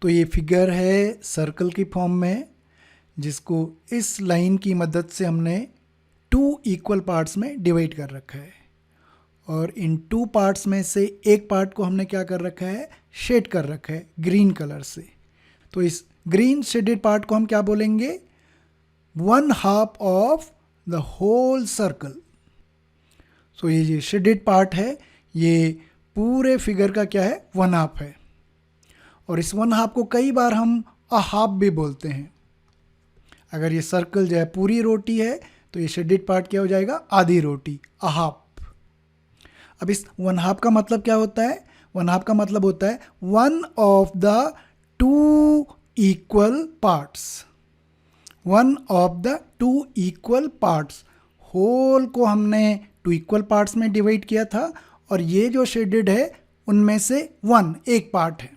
तो ये फिगर है सर्कल की फॉर्म में, जिसको इस लाइन की मदद से हमने 2 इक्वल पार्ट्स में डिवाइड कर रखा है। और इन 2 पार्ट्स में से एक पार्ट को हमने क्या कर रखा है, शेड कर रखा है ग्रीन कलर से। तो इस ग्रीन शेडेड पार्ट को हम क्या बोलेंगे, 1/2 ऑफ द होल सर्कल। सो ये शेडेड पार्ट है, ये पूरे फिगर का क्या है, 1/2 है। और इस 1/2 को कई बार हम अ हाफ भी बोलते हैं। अगर ये सर्कल जो है पूरी रोटी है तो ये शेडेड पार्ट क्या हो जाएगा, आधी रोटी, अ हाफ। अब इस 1/2 का मतलब क्या होता है, 1/2 का मतलब होता है 1 of the 2 equal parts. 1 of the 2 equal parts. Whole को हमने 2 इक्वल पार्ट्स में डिवाइड किया था, और ये जो शेडेड है उनमें से 1 एक पार्ट है।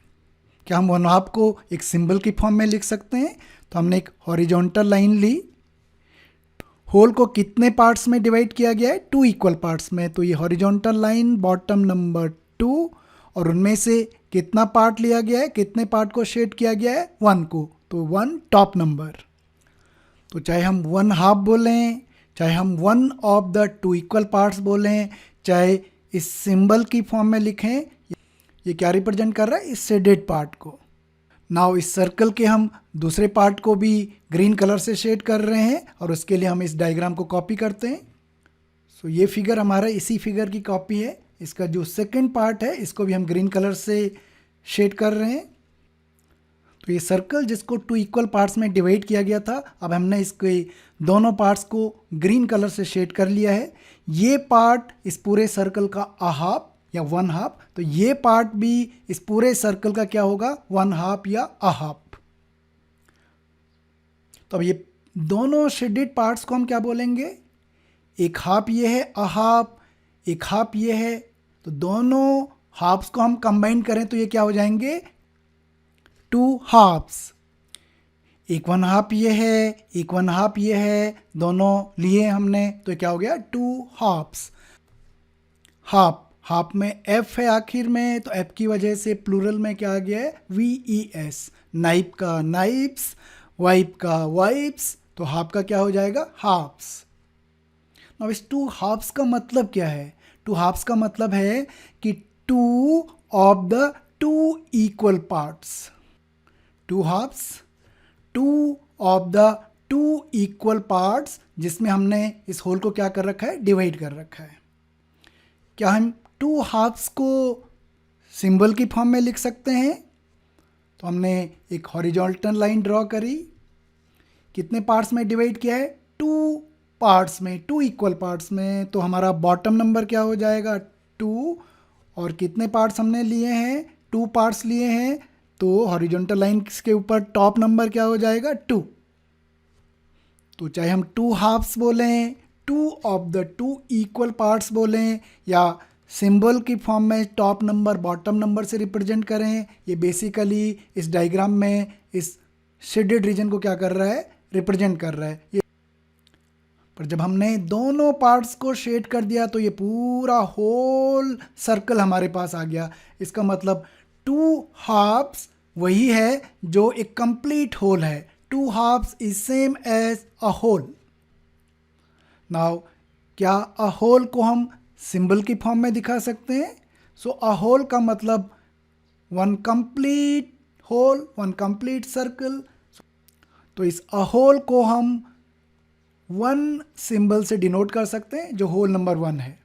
क्या हम 1/2 को एक सिंबल की फॉर्म में लिख सकते हैं? तो हमने एक हॉरिजॉन्टल लाइन ली, होल को कितने पार्ट्स में डिवाइड किया गया है, 2 इक्वल पार्ट्स में। तो ये हॉरिजॉन्टल लाइन बॉटम नंबर 2, और उनमें से कितना पार्ट लिया गया है, कितने पार्ट को शेड किया गया है, 1 को। तो 1 टॉप नंबर। तो चाहे हम 1/2 बोलें, चाहे हम 1 ऑफ द 2 इक्वल पार्ट्स बोलें, चाहे इस सिंबल की फॉर्म में लिखें, ये क्या रिप्रेजेंट कर रहा है, इस शेडेड पार्ट को। नाउ इस सर्कल के हम दूसरे पार्ट को भी ग्रीन कलर से शेड कर रहे हैं, और उसके लिए हम इस डायग्राम को कॉपी करते हैं। सो ये फिगर हमारा इसी फिगर की कॉपी है। इसका जो सेकंड पार्ट है इसको भी हम ग्रीन कलर से शेड कर रहे हैं। तो ये सर्कल जिसको 2 इक्वल पार्ट्स में डिवाइड किया गया था, अब हमने इसके दोनों पार्ट्स को ग्रीन कलर से शेड कर लिया है। ये पार्ट इस पूरे सर्कल का अ हाफ या 1/2, तो ये पार्ट भी इस पूरे सर्कल का क्या होगा, 1/2 या अ हाफ। तो अब ये दोनों शेडेड पार्ट्स को हम क्या बोलेंगे, एक हाफ ये है अ हाफ, एक हाफ ये है। तो दोनों हाफ्स को हम कंबाइन करें तो ये क्या हो जाएंगे, 2 हाफ्स। एक 1/2 ये है, एक 1/2 ये है, दोनों लिए हमने तो क्या हो गया, 2 हाफ्स। हाफ, हाफ में एफ है आखिर में, तो एफ की वजह से प्लूरल में क्या आ गया है, VES। नाइफ का नाइफ्स, वाइप का वाइप्स, तो हाफ का क्या हो जाएगा, हाफ्स। अब इस 2 हाफ्स का मतलब क्या है, 2 हाफ्स का मतलब है कि 2 of the 2 equal parts. 2 halves, 2 of the 2 equal parts, जिसमें हमने इस होल को क्या कर रखा है, डिवाइड कर रखा है। क्या हम 2 हाफ्स को सिंबल की फॉर्म में लिख सकते हैं? तो हमने एक हॉरिजॉन्टल लाइन ड्रॉ करी, कितने पार्ट्स में डिवाइड किया है, 2 पार्ट्स में, 2 इक्वल पार्ट्स में। तो हमारा बॉटम नंबर क्या हो जाएगा, 2, और कितने पार्ट्स हमने लिए हैं, 2 पार्ट्स लिए हैं, तो हॉरिजॉन्टल लाइन के ऊपर टॉप नंबर क्या हो जाएगा, 2। तो चाहे हम 2 हाफ्स बोलें, 2 ऑफ द 2 इक्वल पार्ट्स बोलें, या सिंबल की फॉर्म में टॉप नंबर बॉटम नंबर से रिप्रेजेंट करें, ये बेसिकली इस डायग्राम में इस शेडेड रीजन को क्या कर रहा है, रिप्रेजेंट कर रहा है ये। पर जब हमने दोनों पार्ट्स को शेड कर दिया तो ये पूरा होल सर्कल हमारे पास आ गया। इसका मतलब 2 हाफ्स वही है जो एक कंप्लीट होल है। 2 halves is same as a whole. Now क्या अ होल को हम सिंबल की फॉर्म में दिखा सकते हैं? सो अ होल का मतलब 1 कंप्लीट होल, 1 कंप्लीट सर्कल। तो इस अ होल को हम 1 सिंबल से डिनोट कर सकते हैं, जो होल नंबर 1 है।